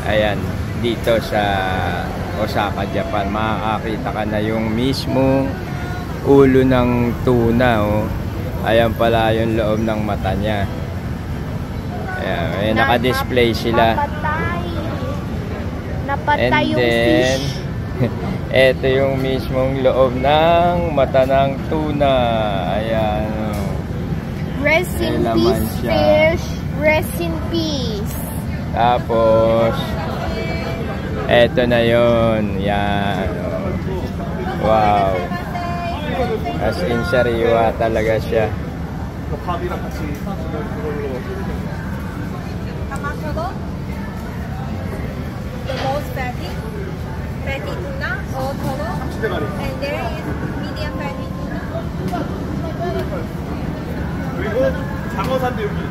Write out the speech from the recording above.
Ayan, dito sa Osaka, Japan, makakakita ka na yung mismong ulo ng tuna, oh. Ayan pala yung loob ng mata niya. Ayan, naka-display sila. Napatay yung then, fish. ito yung mismong loob ng mata ng tuna. Ayan, oh. Rest in peace, fish. Rest in peace. Tapos, eto na yun. Yan. Wow. As in, sariwa talaga siya. The most fatty tuna or togo, and there is medium fatty tuna. 그리고 장어산도 여기